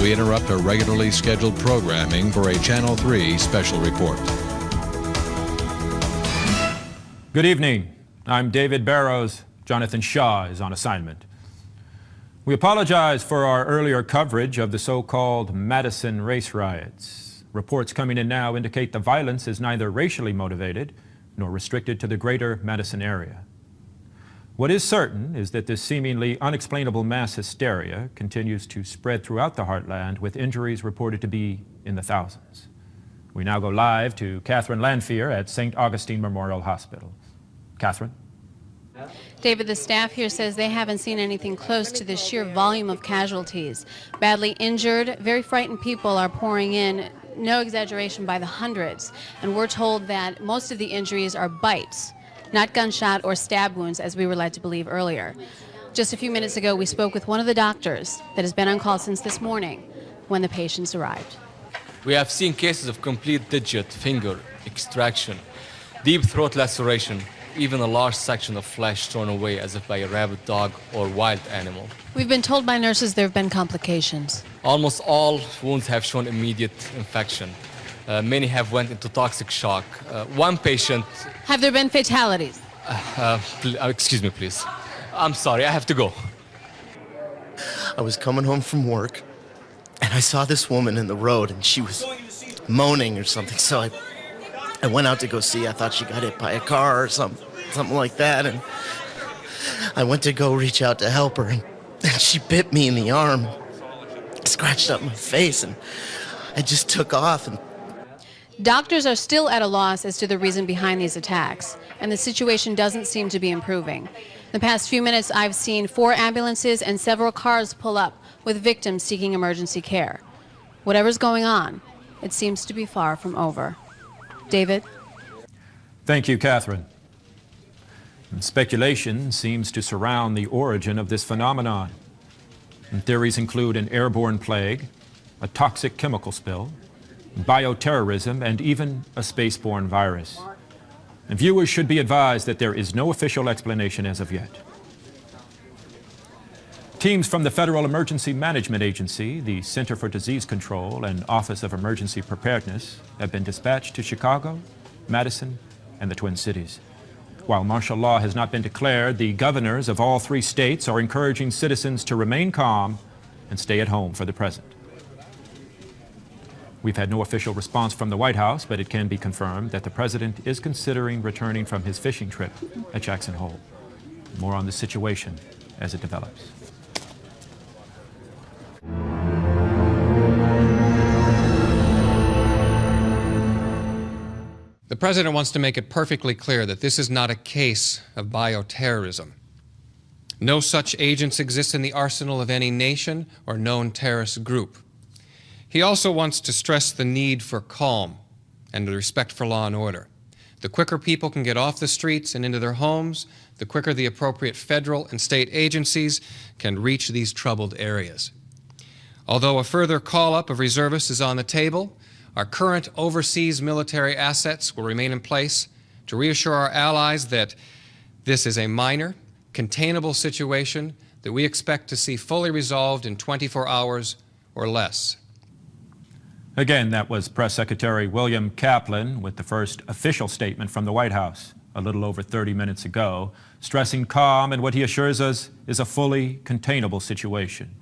we interrupt our regularly scheduled programming for a Channel 3 special report. Good evening. I'm David Barrows. Jonathan Shaw is on assignment. We apologize for our earlier coverage of the so-called Madison race riots. Reports coming in now indicate the violence is neither racially motivated nor restricted to the greater Madison area. What is certain is that this seemingly unexplainable mass hysteria continues to spread throughout the heartland, with injuries reported to be in the thousands. We now go live to Catherine Lanphier at St. Augustine Memorial Hospital. Catherine? David, the staff here says they haven't seen anything close to the sheer volume of casualties. Badly injured, very frightened people are pouring in, no exaggeration, by the hundreds. And we're told that most of the injuries are bites, not gunshot or stab wounds, as we were led to believe earlier. Just a few minutes ago, we spoke with one of the doctors that has been on call since this morning when the patients arrived. We have seen cases of complete digit, finger extraction, deep throat laceration, even a large section of flesh torn away as if by a rabid dog or wild animal. We've been told by nurses there have been complications. Almost all wounds have shown immediate infection. Many have went into toxic shock. One patient... Have there been fatalities? Excuse me, please. I'm sorry, I have to go. I was coming home from work, and I saw this woman in the road, and she was moaning or something, so I went out to go see. I thought she got hit by a car or something like that, and I went to go reach out to help her, and she bit me in the arm, scratched up my face, and I just took off. And doctors are still at a loss as to the reason behind these attacks, and the situation doesn't seem to be improving. In the past few minutes, I've seen 4 ambulances and several cars pull up with victims seeking emergency care. Whatever's going on, it seems to be far from over. David? Thank you, Catherine. Speculation seems to surround the origin of this phenomenon. Theories include an airborne plague, a toxic chemical spill, bioterrorism, and even a spaceborne virus. And viewers should be advised that there is no official explanation as of yet. Teams from the Federal Emergency Management Agency, the Center for Disease Control, and Office of Emergency Preparedness have been dispatched to Chicago, Madison, and the Twin Cities. While martial law has not been declared, the governors of all 3 states are encouraging citizens to remain calm and stay at home for the present. We've had no official response from the White House, but it can be confirmed that the president is considering returning from his fishing trip at Jackson Hole. More on the situation as it develops. The president wants to make it perfectly clear that this is not a case of bioterrorism. No such agents exist in the arsenal of any nation or known terrorist group. He also wants to stress the need for calm and the respect for law and order. The quicker people can get off the streets and into their homes, the quicker the appropriate federal and state agencies can reach these troubled areas. Although a further call-up of reservists is on the table, our current overseas military assets will remain in place to reassure our allies that this is a minor, containable situation that we expect to see fully resolved in 24 hours or less. Again, that was Press Secretary William Kaplan with the first official statement from the White House a little over 30 minutes ago, stressing calm and what he assures us is a fully containable situation.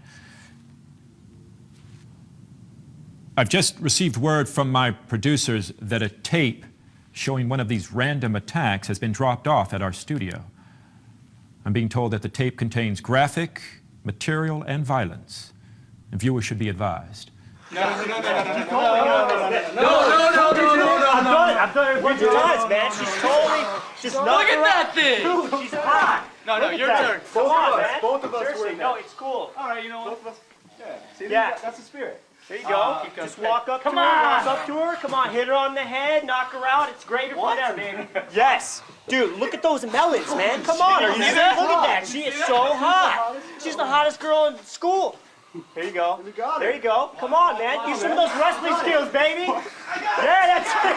I've just received word from my producers that a tape showing one of these random attacks has been dropped off at our studio. I'm being told that the tape contains graphic material and violence, and viewers should be advised. No. I'm done it. What she does, man. She's totally just not. Look at that thing! Dude, she's hot. No, your turn. Come on, man. Both of us Seriously, were no, it's cool. All right, you know what? See, Yeah. that's the spirit. There you go. Just walk up to her, walk up to her. Come on, hit her on the head, knock her out. It's great for there, baby. Yes. Dude, look at those melons, man. Come on. Are you serious? Look at that. She is so hot. She's the hottest girl in school. Here you go. There you go. Come on, man. Use some of those wrestling skills, baby. Yeah, that's it.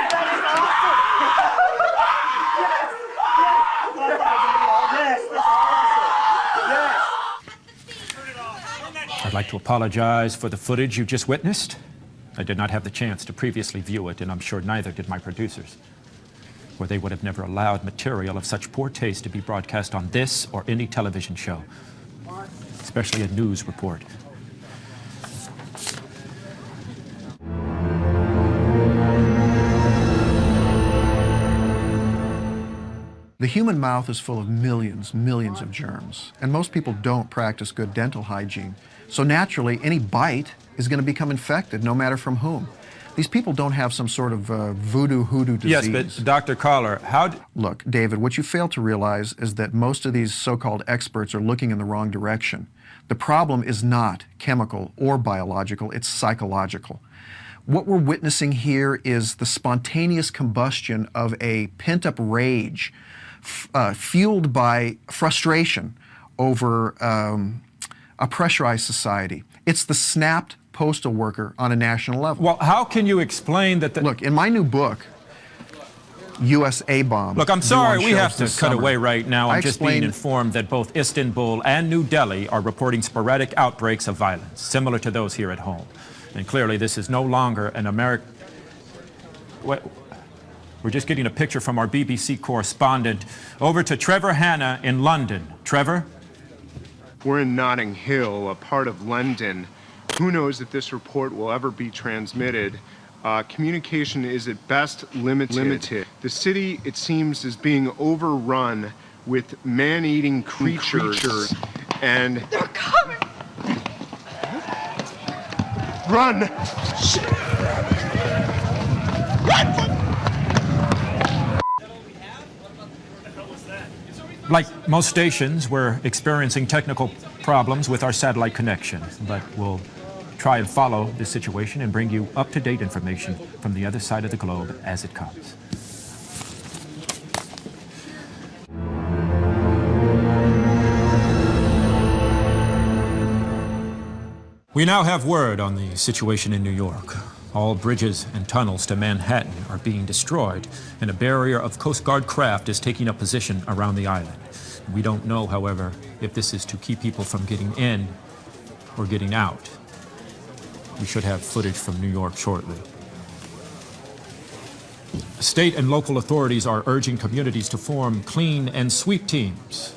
That is awesome. Yes, that's awesome. Yes. I'd like to apologize for the footage you just witnessed. I did not have the chance to previously view it, and I'm sure neither did my producers, or they would have never allowed material of such poor taste to be broadcast on this or any television show, especially a news report. The human mouth is full of millions of germs, and most people don't practice good dental hygiene. So naturally, any bite is going to become infected, no matter from whom. These people don't have some sort of voodoo hoodoo disease. Yes, but Dr. Collar, Look, David, what you fail to realize is that most of these so-called experts are looking in the wrong direction. The problem is not chemical or biological, it's psychological. What we're witnessing here is the spontaneous combustion of a pent-up rage fueled by frustration over a pressurized society. It's the snapped postal worker on a national level. Well, how can you explain that Look, in my new book, USA Bomb. Look, I'm sorry, we have to cut summer, away right now. I'm just being explained- informed that both Istanbul and New Delhi are reporting sporadic outbreaks of violence, similar to those here at home. And clearly, this is no longer an American... We're just getting a picture from our BBC correspondent. Over to Trevor Hanna in London. Trevor? We're in Notting Hill, a part of London. Who knows if this report will ever be transmitted? Communication is at best limited. The city, it seems, is being overrun with man-eating creatures. And... They're coming! Run! Run! Like most stations, we're experiencing technical problems with our satellite connection, but we'll try and follow this situation and bring you up-to-date information from the other side of the globe as it comes. We now have word on the situation in New York. All bridges and tunnels to Manhattan are being destroyed, and a barrier of Coast Guard craft is taking up position around the island. We don't know, however, if this is to keep people from getting in or getting out. We should have footage from New York shortly. State and local authorities are urging communities to form clean and sweep teams.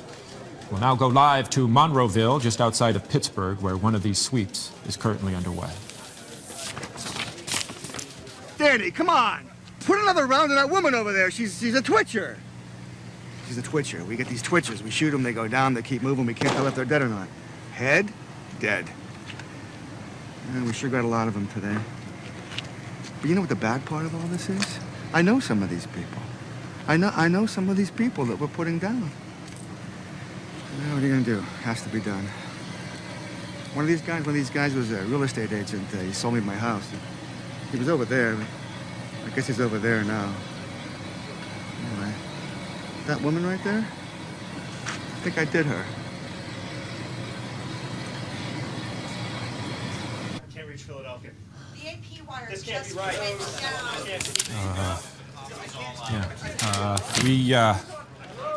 We'll now go live to Monroeville, just outside of Pittsburgh, where one of these sweeps is currently underway. Danny, come on! Put another round on that woman over there. She's a twitcher. She's a twitcher. We get these twitchers. We shoot them, they go down, they keep moving. We can't tell if they're dead or not. Head? Dead. Yeah, we sure got a lot of them today. But you know what the bad part of all this is? I know some of these people. I know some of these people that we're putting down. Well, what are you gonna do? Has to be done. One of these guys was a real estate agent. He sold me my house. He was over there. I guess he's over there now. Anyway, that woman right there, I think I did her. I can't reach Philadelphia. The AP wire This can't just be right. went down.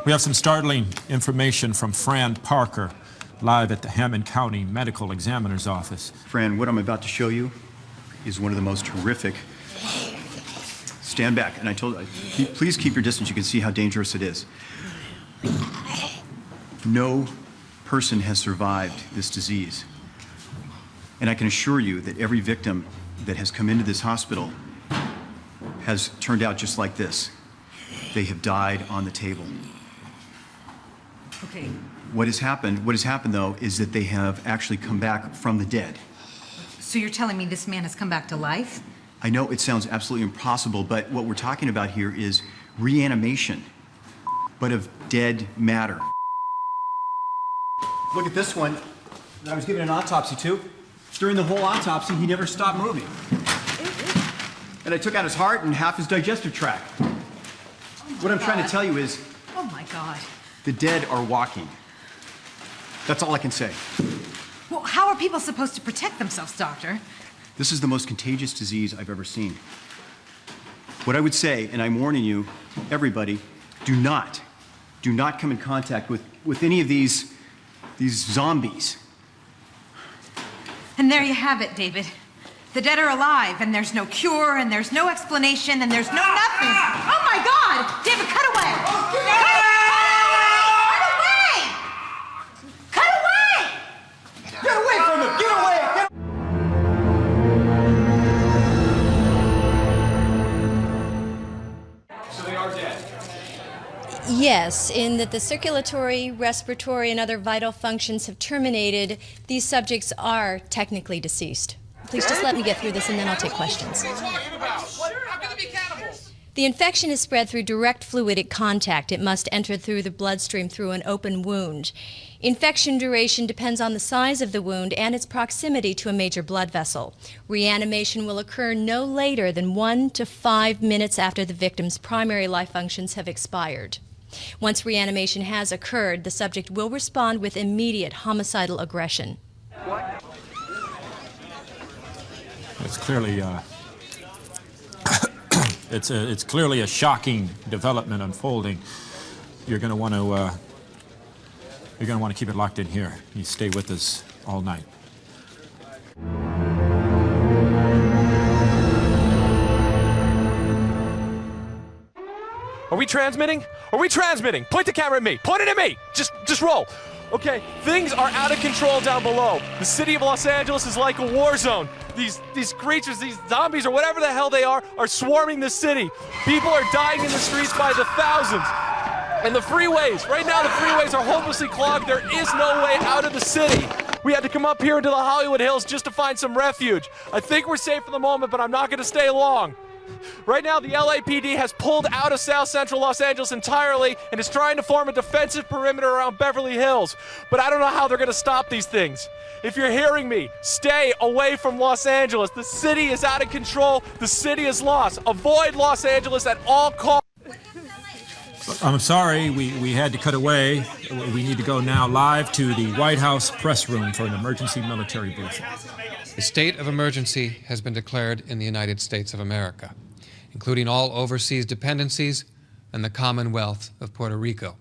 We have some startling information from Fran Parker, live at the Hammond County Medical Examiner's Office. Fran, what I'm about to show you is one of the most horrific. Stand back, and I told you, please keep your distance. You can see how dangerous it is. No person has survived this disease. And I can assure you that every victim that has come into this hospital has turned out just like this. They have died on the table. Okay. What has happened though, is that they have actually come back from the dead. So you're telling me this man has come back to life? I know it sounds absolutely impossible, but what we're talking about here is reanimation, but of dead matter. Look at this one that I was given an autopsy to. During the whole autopsy, he never stopped moving. And I took out his heart and half his digestive tract. What I'm trying to tell you is... Oh my God. The dead are walking. That's all I can say. Well, how are people supposed to protect themselves, Doctor? This is the most contagious disease I've ever seen. What I would say, and I'm warning you, everybody, do not come in contact with any of these zombies. And there you have it, David. The dead are alive, and there's no cure, and there's no explanation, and there's no nothing. Oh my God! David, cut away! Cut away! Cut away! Get away from him! Get away! So they are dead. Yes, in that the circulatory, respiratory, and other vital functions have terminated, these subjects are technically deceased. Please just let me get through this and then I'll take questions. The infection is spread through direct fluidic contact. It must enter through the bloodstream through an open wound. Infection duration depends on the size of the wound and its proximity to a major blood vessel. Reanimation will occur no later than 1 to 5 minutes after the victim's primary life functions have expired. Once reanimation has occurred, the subject will respond with immediate homicidal aggression. It's clearly it's clearly a shocking development unfolding. You're going to want to keep it locked in here. You stay with us all night. Are we transmitting? Are we transmitting? Point the camera at me. Point it at me. Just roll. Okay, things are out of control down below. The city of Los Angeles is like a war zone. These creatures, these zombies or whatever the hell they are swarming the city. People are dying in the streets by the thousands. And the freeways, right now the freeways are hopelessly clogged. There is no way out of the city. We had to come up here into the Hollywood Hills just to find some refuge. I think we're safe for the moment, but I'm not going to stay long. Right now, the LAPD has pulled out of South Central Los Angeles entirely and is trying to form a defensive perimeter around Beverly Hills. But I don't know how they're going to stop these things. If you're hearing me, stay away from Los Angeles. The city is out of control. The city is lost. Avoid Los Angeles at all costs. I'm sorry, we had to cut away. We need to go now live to the White House press room for an emergency military briefing. A state of emergency has been declared in the United States of America, including all overseas dependencies and the Commonwealth of Puerto Rico.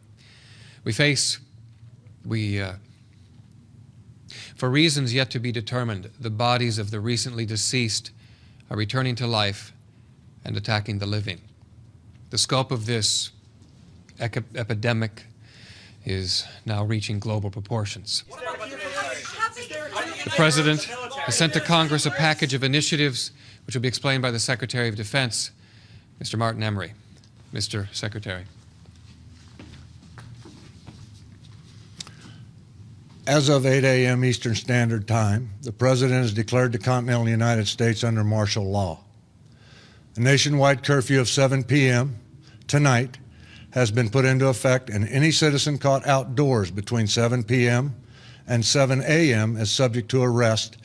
For reasons yet to be determined, the bodies of the recently deceased are returning to life and attacking the living. The scope of this epidemic is now reaching global proportions. The President has sent to Congress a package of initiatives which will be explained by the Secretary of Defense, Mr. Martin Emery. Mr. Secretary. As of 8 a.m. Eastern Standard Time, the President has declared the continental United States under martial law. A nationwide curfew of 7 p.m. tonight has been put into effect, and any citizen caught outdoors between 7 p.m. and 7 a.m. is subject to arrest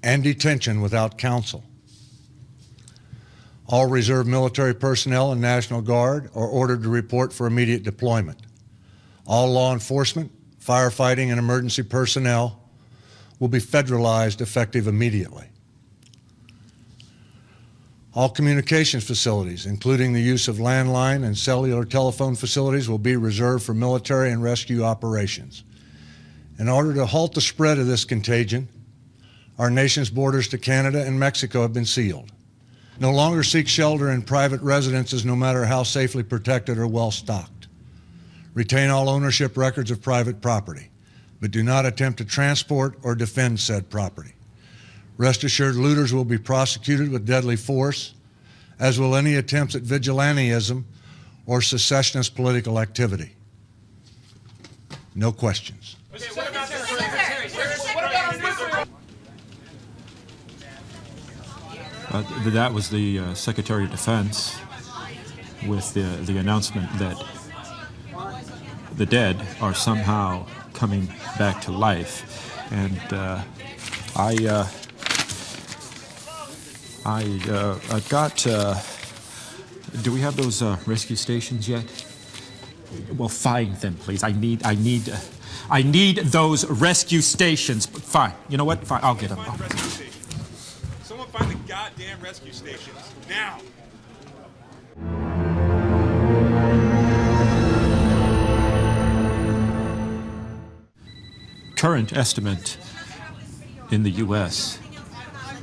and detention without counsel. All reserve military personnel and National Guard are ordered to report for immediate deployment. All law enforcement, firefighting, and emergency personnel will be federalized effective immediately. All communications facilities, including the use of landline and cellular telephone facilities, will be reserved for military and rescue operations. In order to halt the spread of this contagion, our nation's borders to Canada and Mexico have been sealed. No longer seek shelter in private residences, no matter how safely protected or well stocked. Retain all ownership records of private property, but do not attempt to transport or defend said property. Rest assured, looters will be prosecuted with deadly force, as will any attempts at vigilantism or secessionist political activity. No questions. That was the Secretary of Defense with the announcement that the dead are somehow coming back to life. And I've got, do we have those rescue stations yet? Well, find them, please. I need those rescue stations. Fine. You know what? Fine. I'll get them. Someone find the goddamn rescue stations now. Current estimate in the U.S.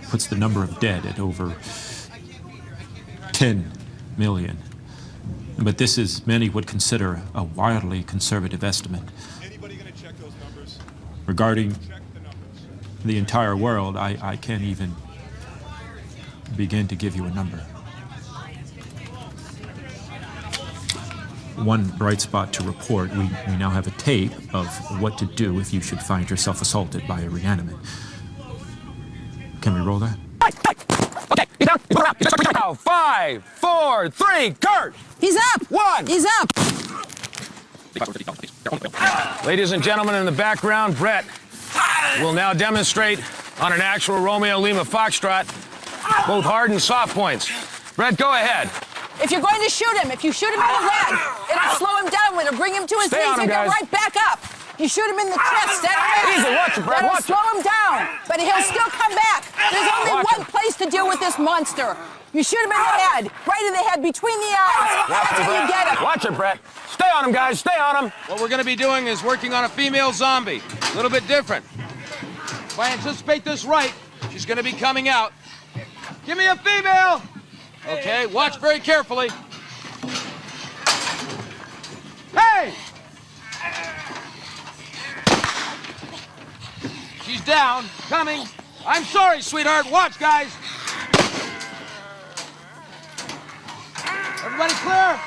puts the number of dead at over 10 million. But this is, many would consider, a wildly conservative estimate. Regarding the entire world, I can't even begin to give you a number. One bright spot to report, we now have a tape of what to do if you should find yourself assaulted by a reanimate. Can we roll that? Okay, get down. Now, 5, 4, 3, Kurt! He's up! 1! He's up! Ladies and gentlemen, in the background, Brett will now demonstrate on an actual Romeo Lima Foxtrot both hard and soft points. Brett, go ahead. If you're going to shoot him, if you shoot him in the leg, it'll slow him down. It'll bring him to his Stay knees on him, and go guys. right back up. You shoot him in the chest, steady. Easy, watch it, Brett, That'll watch it. slow him down, but he'll still come back. There's only Watch one it. place to deal with this monster. You shoot him in the head, right in the head, between the eyes. That's how you get him. Watch it, Brett. Stay on him, guys. Stay on him. What we're going to be doing is working on a female zombie. A little bit different. If I anticipate this right, she's going to be coming out. Give me a female! Okay, watch very carefully. Hey! She's down, coming. I'm sorry, sweetheart. Watch, guys. Everybody clear?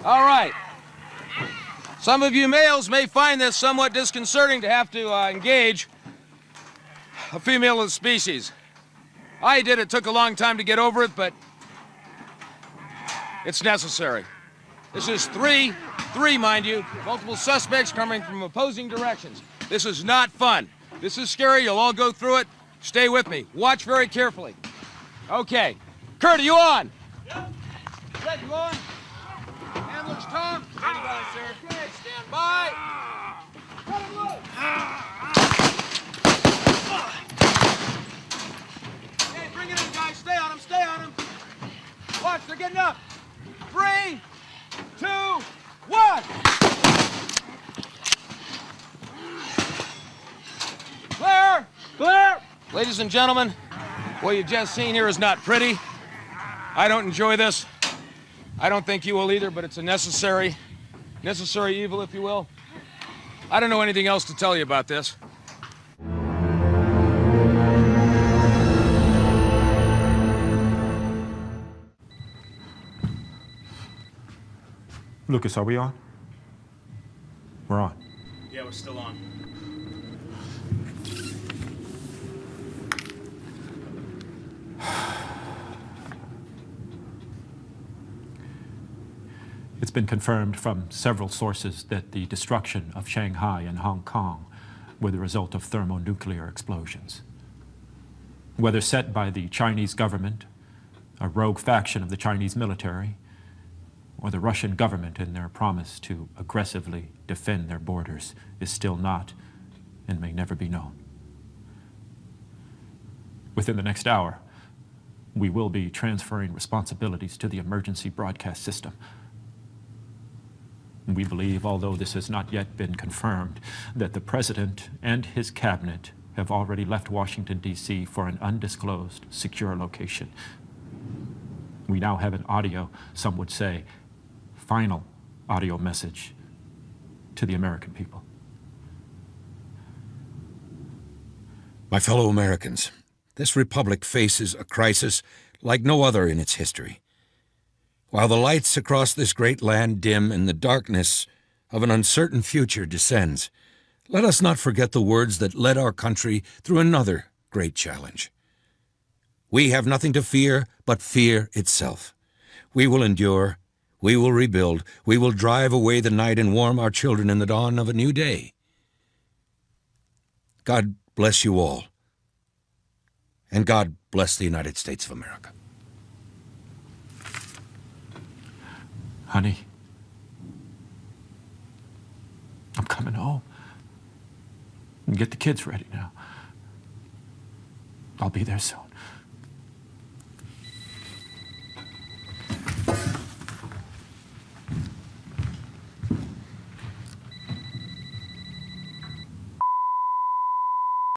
All right. Some of you males may find this somewhat disconcerting to have to engage a female of the species. I did. It took a long time to get over it, but it's necessary. This is 3, mind you, multiple suspects coming from opposing directions. This is not fun. This is scary. You'll all go through it. Stay with me. Watch very carefully. Okay. Kurt, are you on? Yep. Brett, you on? Handlers, Tom? Standing by, sir. Okay, stand by. Cut him loose. Okay, bring it in, guys. Stay on him, stay on him. Watch, they're getting up. 3, 2, 1. Clear! Clear! Ladies and gentlemen, what you've just seen here is not pretty. I don't enjoy this. I don't think you will either, but it's a necessary evil, if you will. I don't know anything else to tell you about this. Lucas, are we on? We're on. Yeah, we're still on. It's been confirmed from several sources that the destruction of Shanghai and Hong Kong were the result of thermonuclear explosions. Whether set by the Chinese government, a rogue faction of the Chinese military, or the Russian government in their promise to aggressively defend their borders is still not and may never be known. Within the next hour, we will be transferring responsibilities to the emergency broadcast system. We believe, although this has not yet been confirmed, that the President and his cabinet have already left Washington, D.C. for an undisclosed, secure location. We now have an audio, some would say, final audio message to the American people. My fellow Americans, this republic faces a crisis like no other in its history. While the lights across this great land dim and the darkness of an uncertain future descends, let us not forget the words that led our country through another great challenge. We have nothing to fear but fear itself. We will endure, we will rebuild, we will drive away the night and warm our children in the dawn of a new day. God bless you all, and God bless the United States of America. Honey, I'm coming home. And get the kids ready now. I'll be there soon.